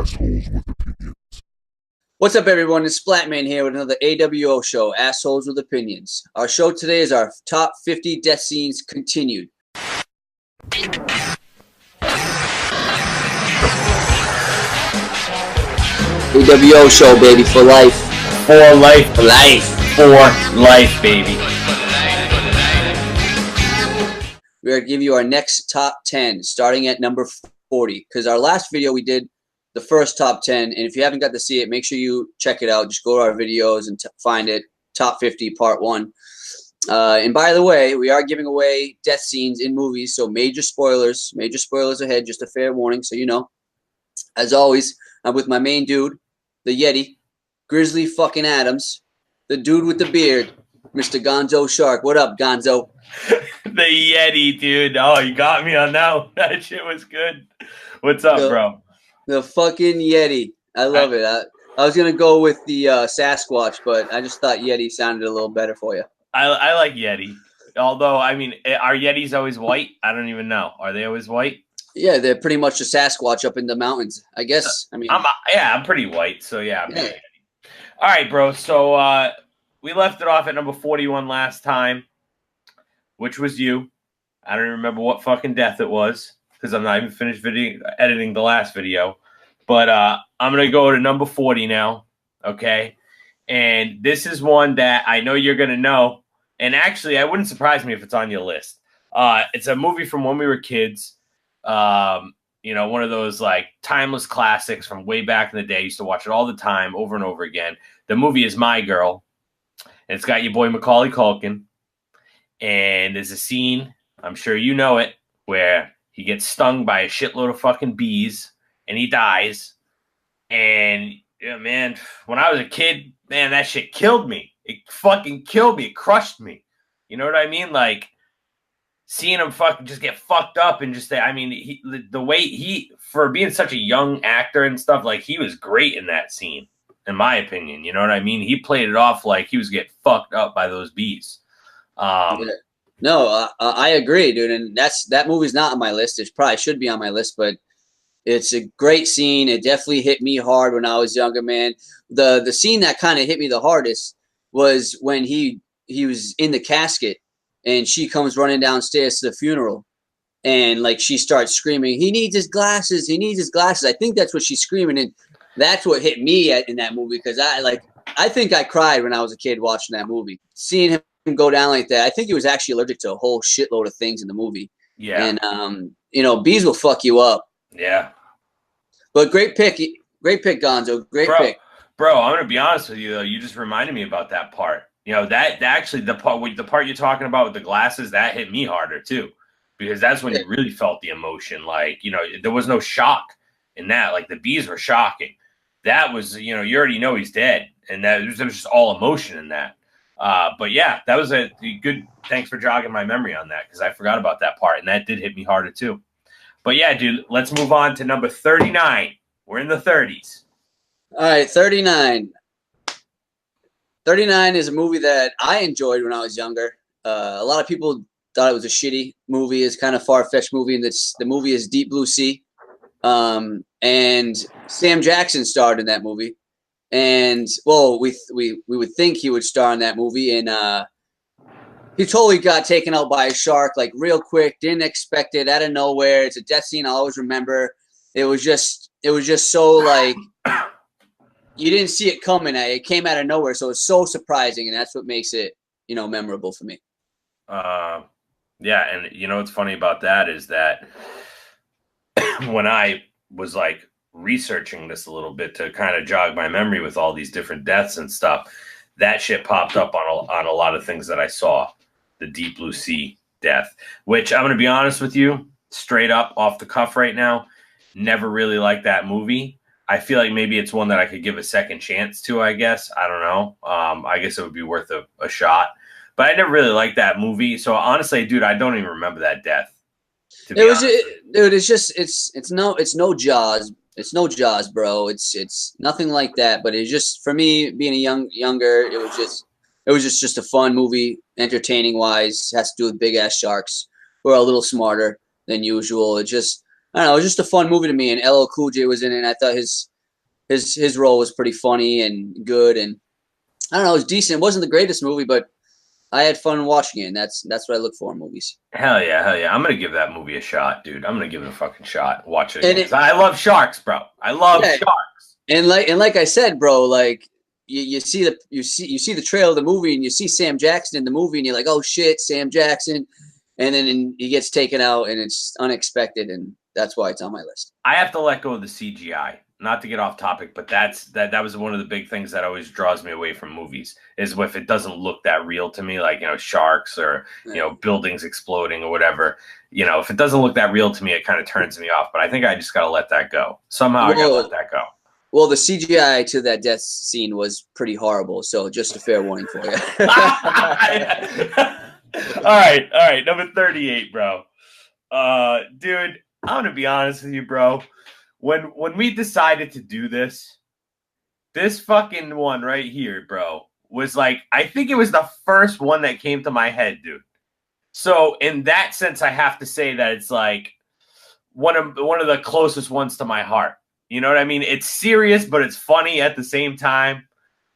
assholes with opinions. What's up, everyone? It's SplatMan here with another AWO show, Assholes with Opinions. Our show today is our top 50 death scenes continued. AWO show, baby, for life. For life. For life. For life, baby. We're going to give you our next top 10, starting at number 40. Because our last video, we did the first top 10. And if you haven't got to see it, make sure you check it out. Just go to our videos and find it. Top 50, part 1. And by the way, we are giving away death scenes in movies. So major spoilers ahead. Just a fair warning, so you know. As always, I'm with my main dude, the Yeti, Grizzly fucking Adams, the dude with the beard, Mr. Gonzo Shark. What up, Gonzo? The Yeti, dude. Oh, you got me on that one. That shit was good. What's up, bro? The fucking Yeti. I love it. I was going to go with the Sasquatch, but I just thought Yeti sounded a little better for you. I like Yeti. Although, I mean, are Yetis always white? I don't even know. Are they always white? Yeah, they're pretty much a Sasquatch up in the mountains, I guess. I mean, I'm pretty white, so yeah. All right, bro. So we left it off at number 41 last time, which was you. I don't even remember what fucking death it was because I'm not even finished editing the last video. But I'm going to go to number 40 now, okay? And this is one that I know you're going to know. And actually, it wouldn't surprise me if it's on your list. It's a movie from when we were kids. You know, one of those like timeless classics from way back in the day. I used to watch it all the time, over and over again. The movie is My Girl. And it's got your boy Macaulay Culkin. And there's a scene, I'm sure you know it, where he gets stung by a shitload of fucking bees and he dies. And yeah, man, when I was a kid, man, that shit killed me. It fucking killed me. It crushed me. You know what I mean? Like, seeing him fucking just get fucked up and just, I mean, the way for being such a young actor and stuff, like, he was great in that scene, in my opinion. You know what I mean? He played it off like he was getting fucked up by those bees. No, I agree, dude. And that movie's not on my list. It probably should be on my list, but it's a great scene. It definitely hit me hard when I was younger, man. The scene that kind of hit me the hardest was when he was in the casket. And she comes running downstairs to the funeral, and like she starts screaming, "He needs his glasses! He needs his glasses!" I think that's what she's screaming, and that's what hit me in that movie because I think I cried when I was a kid watching that movie, seeing him go down like that. I think he was actually allergic to a whole shitload of things in the movie. Yeah, and you know, bees will fuck you up. Yeah, but great pick, Gonzo. Great pick, bro. I'm gonna be honest with you though. You just reminded me about that part. You know, that actually the part you're talking about with the glasses, that hit me harder too, because that's when you really felt the emotion. Like, you know, there was no shock in that. Like, the bees were shocking. That was, you know, you already know he's dead, and there was just all emotion in that. But yeah, that was a good. Thanks for jogging my memory on that because I forgot about that part, and that did hit me harder too. But yeah, dude, let's move on to number 39. We're in the 30s. All right, 39. 39 is a movie that I enjoyed when I was younger. A lot of people thought it was a shitty movie. It's kind of far-fetched movie, and the movie is Deep Blue Sea. And Sam Jackson starred in that movie. And, well, we would think he would star in that movie, and he totally got taken out by a shark, like, real quick. Didn't expect it, out of nowhere. It's a death scene I always remember. It was just so, like... You didn't see it coming. It came out of nowhere, so it's so surprising, and that's what makes it, you know, memorable for me. Yeah, and you know what's funny about that is that when I was like researching this a little bit to kind of jog my memory with all these different deaths and stuff, that shit popped up on a lot of things that I saw. The Deep Blue Sea death, which I'm going to be honest with you, straight up off the cuff right now, never really liked that movie. I feel like maybe it's one that I could give a second chance to, I guess. I don't know. I guess it would be worth a shot. But I never really liked that movie. So honestly, dude, I don't even remember that death. Dude, it's no Jaws. It's no Jaws, bro. It's nothing like that. But it's just, for me, being a younger, it was just a fun movie, entertaining wise. It has to do with big ass sharks who are a little smarter than usual. I don't know, it was just a fun movie to me, and LL Cool J was in it, and I thought his his role was pretty funny and good, and I don't know, it was decent. It wasn't the greatest movie, but I had fun watching it, and that's what I look for in movies. Hell yeah, hell yeah. I'm gonna give that movie a shot, dude. I'm gonna give it a fucking shot. Watch it again. And 'Cause I love sharks, bro. I love yeah, sharks. and like I said, bro, like you see the trail of the movie, and you see Sam Jackson in the movie, and you're like, oh shit, Sam Jackson, and then he gets taken out, and it's unexpected, and that's why it's on my list. I have to let go of the CGI. Not to get off topic, but that was one of the big things that always draws me away from movies is if it doesn't look that real to me, like, you know, sharks or, you know, buildings exploding or whatever. You know, if it doesn't look that real to me, it kind of turns me off. But I think I just got to let that go. Somehow I got to let that go. Well, the CGI to that death scene was pretty horrible. So just a fair warning for you. All right. Number 38, bro. Dude, I'm going to be honest with you, bro. When we decided to do this fucking one right here, bro, was like, I think it was the first one that came to my head, dude. So in that sense, I have to say that it's like one of the closest ones to my heart. You know what I mean? It's serious, but it's funny at the same time.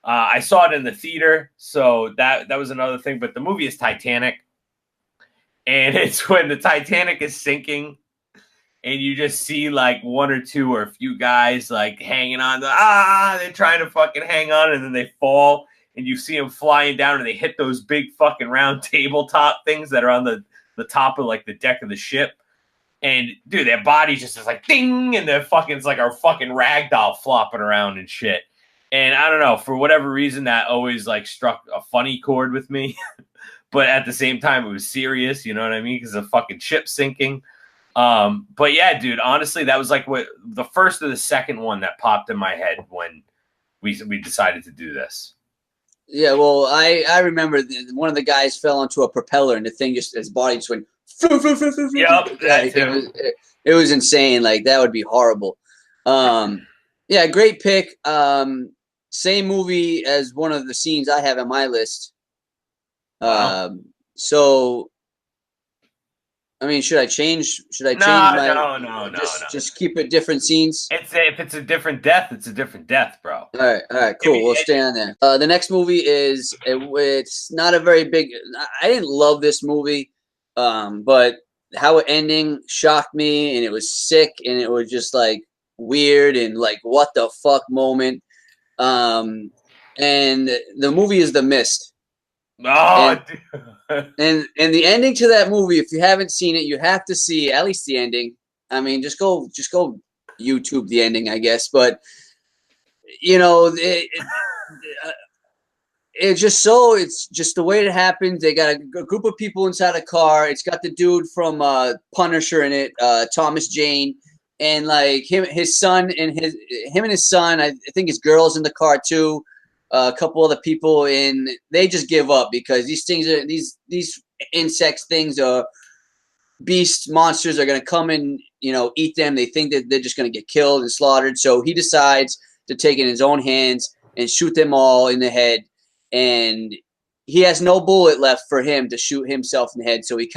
I saw it in the theater, so that was another thing. But the movie is Titanic, and it's when the Titanic is sinking. And you just see like one or two or a few guys like hanging on. They're trying to fucking hang on, and then they fall. And you see them flying down, and they hit those big fucking round tabletop things that are on the top of like the deck of the ship. And dude, their body just is like ding, and they're fucking, it's like a fucking rag doll flopping around and shit. And I don't know, for whatever reason, that always like struck a funny chord with me. But at the same time, it was serious. You know what I mean? Because the fucking ship sinking. But yeah, dude, honestly, that was like what the first or the second one that popped in my head when we decided to do this. Yeah, well, I remember one of the guys fell onto a propeller, and the thing just, his body just went. Yep, it was insane. Like, that would be horrible. Yeah, great pick. Same movie as one of the scenes I have on my list. Wow. So, I mean, should I change? No. Just keep it different scenes. If it's a different death, it's a different death, bro. All right, cool. We'll stay on there. The next movie is it's not a very big. I didn't love this movie, but how it ending shocked me, and it was sick, and it was just like weird and like what the fuck moment. And the movie is The Mist. Oh, and the ending to that movie, if you haven't seen it, you have to see at least the ending. I mean, just go YouTube the ending, I guess. But you know, it's just the way it happens. They got a group of people inside a car. It's got the dude from Punisher in it, Thomas Jane, and like his son and his son. I think his girl's in the car too. A couple other people, and they just give up because these things are these insects things are beasts, monsters are going to come and, you know, eat them. They think that they're just going to get killed and slaughtered. So he decides to take it in his own hands and shoot them all in the head. And he has no bullet left for him to shoot himself in the head. So he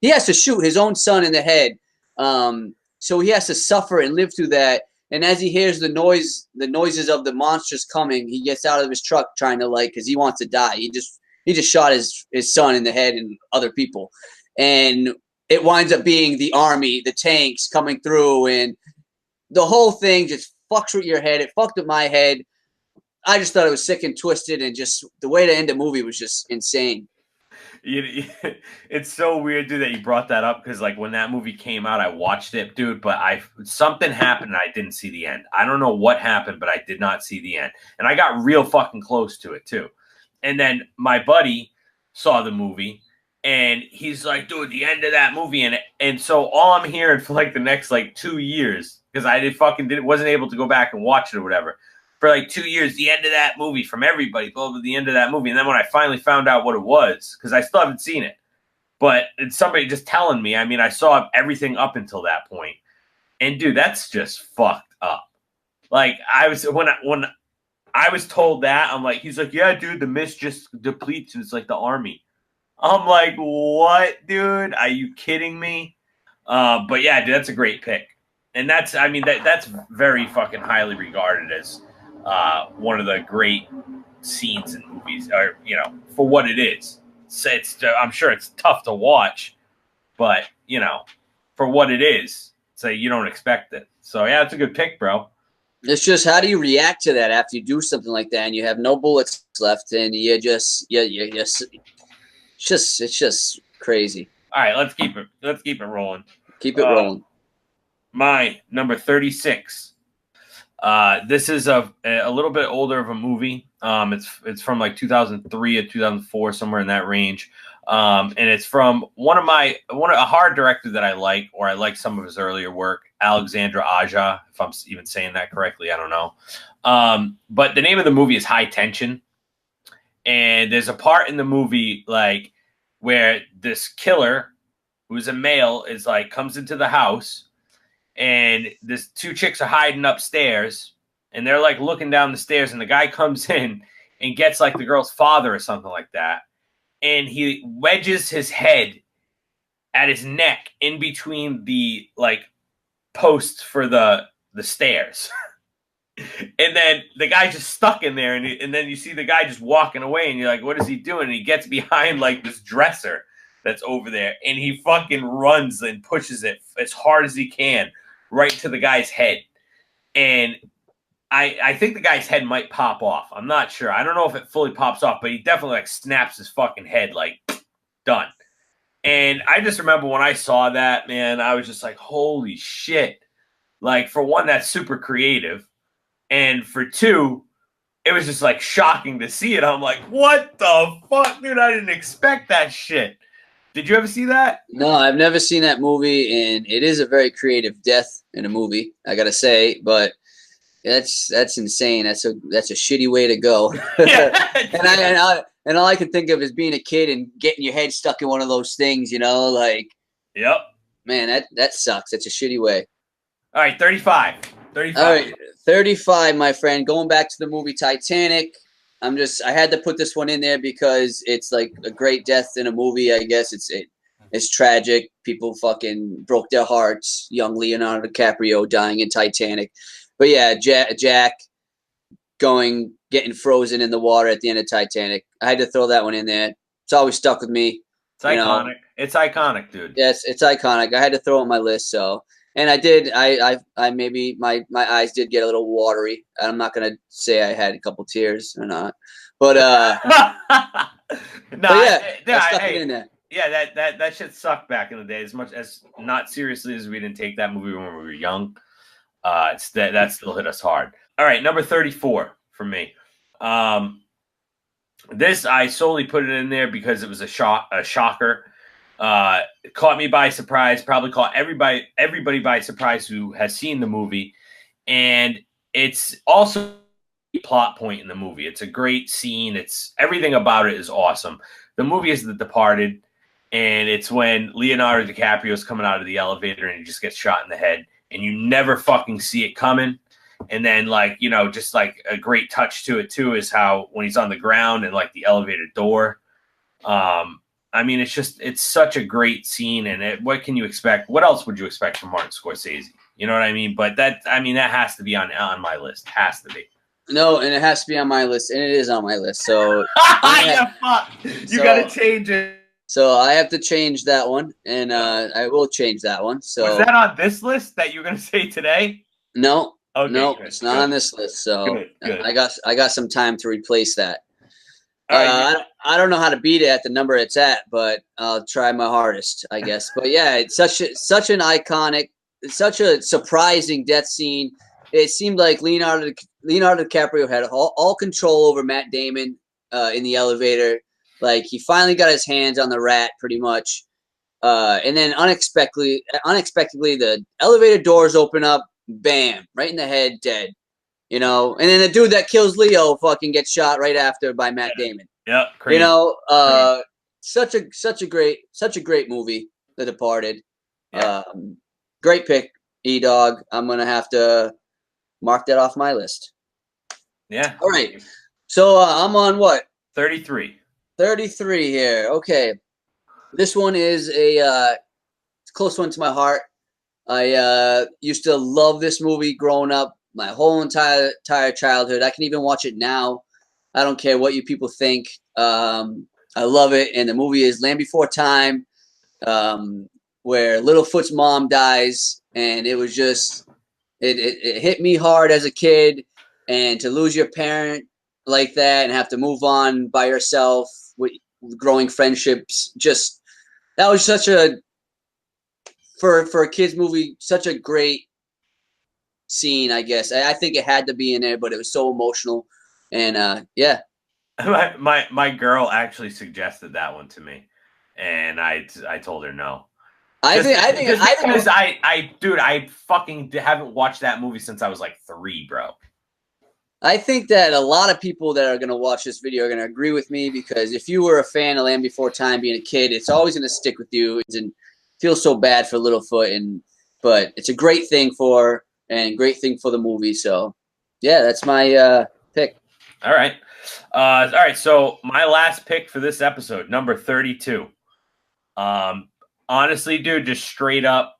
has to shoot his own son in the head. So he has to suffer and live through that. And as he hears the noises of the monsters coming, he gets out of his truck trying to because he wants to die. He just shot his son in the head and other people. And it winds up being the army, the tanks coming through, and the whole thing just fucks with your head. It fucked with my head. I just thought it was sick and twisted, and just the way to end the movie was just insane. It's so weird, dude, that you brought that up because, like, when that movie came out, I watched it, dude. But something happened, and I didn't see the end. I don't know what happened, but I did not see the end, and I got real fucking close to it too. And then my buddy saw the movie, and he's like, "Dude, the end of that movie," and so all I'm hearing for like the next 2 years, because I wasn't able to go back and watch it or whatever. For 2 years, the end of that movie from everybody, the end of that movie. And then when I finally found out what it was, because I still haven't seen it, but it's somebody just telling me. I mean, I saw everything up until that point. And dude, that's just fucked up. Like, when I was told that, I'm like, he's like, yeah, dude, the mist just depletes, and it's like the army. I'm like, what, dude? Are you kidding me? But yeah, dude, that's a great pick. And that's, I mean, that's very fucking highly regarded as one of the great scenes in movies, or you know, for what it is. So I'm sure it's tough to watch, but you know, for what it is, so you don't expect it. So yeah, it's a good pick, bro. It's just, how do you react to that after you do something like that and you have no bullets left and you just it's just crazy. All right, let's keep it rolling. Keep it rolling. My number 36. This is a little bit older of a movie. It's from like 2003 or 2004, somewhere in that range. And it's from a horror director that I like, or I like some of his earlier work, Alexandra Aja, if I'm even saying that correctly, I don't know. But the name of the movie is High Tension. And there's a part in the movie like where this killer, who's a male, is like comes into the house, and this two chicks are hiding upstairs, and they're like looking down the stairs, and the guy comes in and gets like the girl's father or something like that, and he wedges his head at his neck in between the like posts for the stairs. And then the guy just stuck in there, and then you see the guy just walking away, and you're like, what is he doing? And he gets behind like this dresser that's over there, and he fucking runs and pushes it as hard as he can right to the guy's head. And I think the guy's head might pop off. I'm not sure. I don't know if it fully pops off, but he definitely like snaps his fucking head, like done. And I just remember when I saw that, man, I was just like, holy shit. Like, for one, that's super creative. And for two, it was just like shocking to see it. I'm like, what the fuck, dude? I didn't expect that shit. Did you ever see that? No, I've never seen that movie, and it is a very creative death in a movie, I gotta say. But that's insane. That's a shitty way to go. Yeah. and all I can think of is being a kid and getting your head stuck in one of those things. You know, like, yep. Man, that sucks. That's a shitty way. All right, 35. 35. All right, 35, my friend. Going back to the movie Titanic. I had to put this one in there because it's like a great death in a movie. I guess it's tragic. People fucking broke their hearts. Young Leonardo DiCaprio dying in Titanic. But yeah, Jack getting frozen in the water at the end of Titanic. I had to throw that one in there. It's always stuck with me. It's iconic. It's iconic, dude. Yes, it's iconic. I had to throw it on my list. So, and I did. I maybe my eyes did get a little watery. I'm not gonna say I had a couple tears or not, but no, I stuck it in there. Yeah, that shit sucked back in the day. As much as not seriously as we didn't take that movie when we were young, that still hit us hard. All right, number 34 for me. This I solely put it in there because it was a shocker. It caught me by surprise. Probably caught everybody by surprise who has seen the movie, and it's also a plot point in the movie. It's a great scene. It's everything about it is awesome. The movie is The Departed, and it's when Leonardo DiCaprio is coming out of the elevator and he just gets shot in the head, and you never fucking see it coming. And then, like, you know, just like a great touch to it too is how when he's on the ground and like the elevator door. I mean, it's such a great scene, and what can you expect? What else would you expect from Martin Scorsese? You know what I mean? But that has to be on my list. Has to be. No, and it has to be on my list, and it is on my list. So yeah, fuck. You got to change it. So I have to change that one, and I will change that one. So was that on this list that you're going to say today? No. Okay, no, good, it's not on this list. So good. I got some time to replace that. I don't know how to beat it at the number it's at, but I'll try my hardest, I guess. But yeah, it's such an iconic, such a surprising death scene. It seemed like Leonardo DiCaprio had all control over Matt Damon in the elevator. Like, he finally got his hands on the rat, pretty much. And then unexpectedly, the elevator doors open up. Bam! Right in the head, dead. You know, and then the dude that kills Leo fucking gets shot right after by Matt Damon. Yeah, crazy. You know, such a great movie, The Departed. Yeah. Great pick, E-Dog. I'm gonna have to mark that off my list. Yeah. All right. So I'm on what? 33. 33 here. Okay. This one is a close one to my heart. I used to love this movie growing up, my whole entire childhood. I can even watch it now. I don't care what you people think. I love it. And the movie is Land Before Time, where Littlefoot's mom dies, and it was just it hit me hard as a kid, and to lose your parent like that and have to move on by yourself with growing friendships, just that was such a for a kids movie, such a great scene. I guess I think it had to be in there, but it was so emotional, and yeah. My girl actually suggested that one to me, and I told her no. Because I fucking haven't watched that movie since I was like 3, bro. I think that a lot of people that are going to watch this video are going to agree with me, because if you were a fan of Land Before Time being a kid, it's always going to stick with you and feel so bad for Littlefoot, but it's a great thing for the movie. So yeah, that's my pick. All right. So my last pick for this episode, number 32. Honestly, dude, just straight up.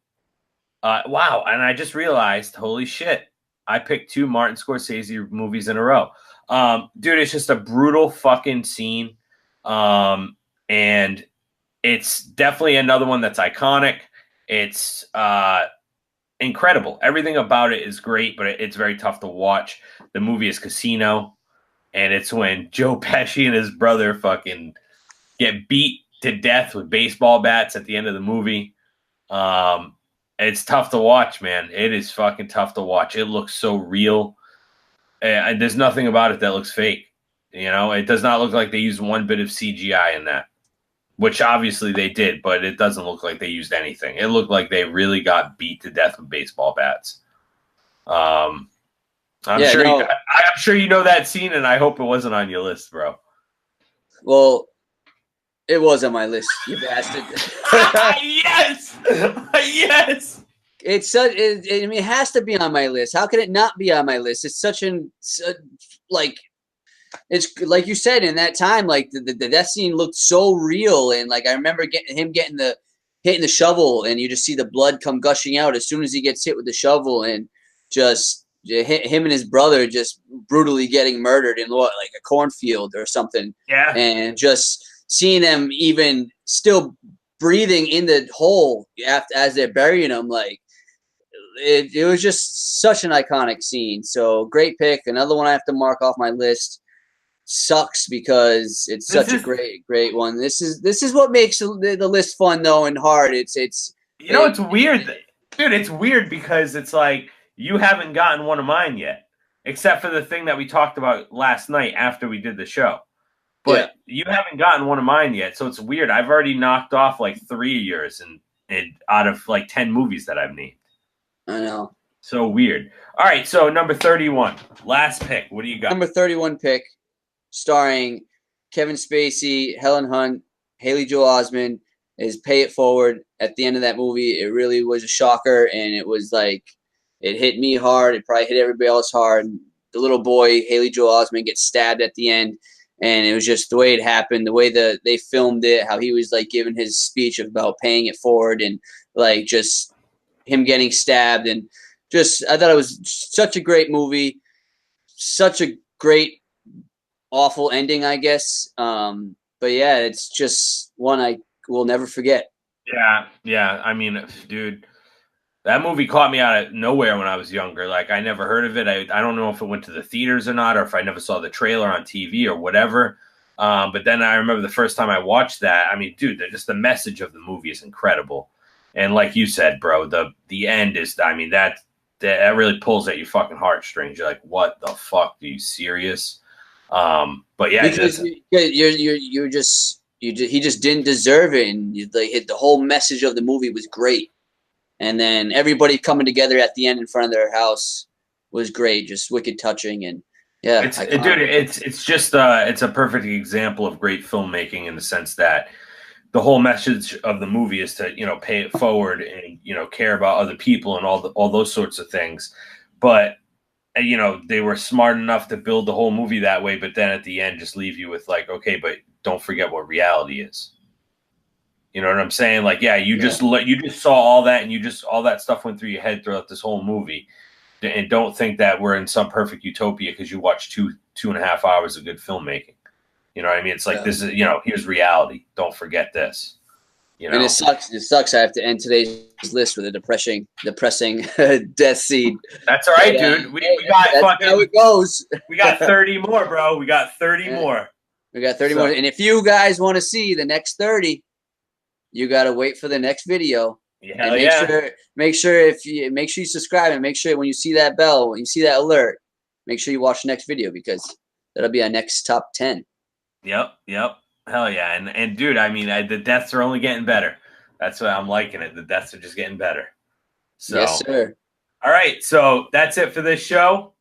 Wow. And I just realized, holy shit, I picked 2 Martin Scorsese movies in a row. Dude, it's just a brutal fucking scene. And it's definitely another one that's iconic. It's incredible. Everything about it is great, but it's very tough to watch. The movie is Casino, and it's when Joe Pesci and his brother fucking get beat to death with baseball bats at the end of the movie. It's tough to watch, man. It is fucking tough to watch. It looks so real. There's nothing about it that looks fake. You know, it does not look like they used one bit of CGI in that, which obviously they did, but it doesn't look like they used anything. It looked like they really got beat to death with baseball bats. I'm sure you know that scene, and I hope it wasn't on your list, bro. Well, it was on my list, you bastard. Yes, yes. It has to be on my list. How can it not be on my list? It's it's like you said, in that time, like the death scene looked so real, and like I remember hitting the shovel, and you just see the blood come gushing out as soon as he gets hit with the shovel, and just him and his brother just brutally getting murdered in like a cornfield or something. Yeah, and just seeing them even still breathing in the hole as they're burying them, like it was just such an iconic scene. So great pick. Another one I have to mark off my list. Sucks because it's such a great one. This is what makes the list fun though and hard. It's it's weird, dude. It's weird because it's like you haven't gotten one of mine yet, except for the thing that we talked about last night after we did the show. But you haven't gotten one of mine yet, so it's weird. I've already knocked off like 3 of yours and out of like 10 movies that I've named. I know. So weird. All right, so number 31, last pick. What do you got? Number 31 pick, starring Kevin Spacey, Helen Hunt, Haley Joel Osment, is Pay It Forward. At the end of that movie, it really was a shocker, and it was like it hit me hard. It probably hit everybody else hard. The little boy, Haley Joel Osment, gets stabbed at the end. And it was just the way it happened, the way they filmed it, how he was like giving his speech about paying it forward, and like just him getting stabbed, and just I thought it was such a great movie, such a great awful ending, I guess. But yeah, it's just one I will never forget. Yeah. I mean, dude, that movie caught me out of nowhere when I was younger. Like, I never heard of it. I don't know if it went to the theaters or not, or if I never saw the trailer on TV or whatever. But then I remember the first time I watched that. I mean, dude, just the message of the movie is incredible. And like you said, bro, the end is, I mean, that really pulls at your fucking heartstrings. You're like, what the fuck? Are you serious? But yeah, because he just didn't deserve it, and the whole message of the movie was great. And then everybody coming together at the end in front of their house was great, just wicked touching. And yeah, it's a perfect example of great filmmaking in the sense that the whole message of the movie is to, pay it forward and, care about other people and all those sorts of things. But, they were smart enough to build the whole movie that way. But then at the end, just leave you with like, okay, but don't forget what reality is. You know what I'm saying? Like, yeah, you just saw all that, and all that stuff went through your head throughout this whole movie. And don't think that we're in some perfect utopia because you watch 2.5 hours of good filmmaking. You know what I mean? It's like this is, here's reality. Don't forget this. And it sucks. It sucks. I have to end today's list with a depressing death scene. That's all right, dude. We got that's how it goes. We got 30 more, bro. We got 30 more. We got 30 more. And if you guys want to see the next 30, you gotta wait for the next video. Yeah, and make sure you subscribe, and make sure when you see that bell, when you see that alert, make sure you watch the next video, because that'll be our next top 10. Yep. Hell yeah. And dude, I mean, the deaths are only getting better. That's why I'm liking it. The deaths are just getting better. So, yes, sir. All right. So that's it for this show.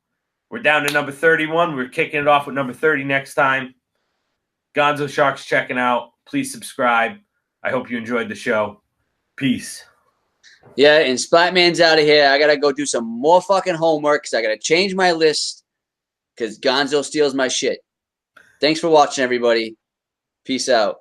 We're down to number 31. We're kicking it off with number 30 next time. Gonzo Shark's checking out. Please subscribe. I hope you enjoyed the show. Peace. Yeah, and SplatMan's out of here. I gotta go do some more fucking homework because I gotta change my list because Gonzo steals my shit. Thanks for watching, everybody. Peace out.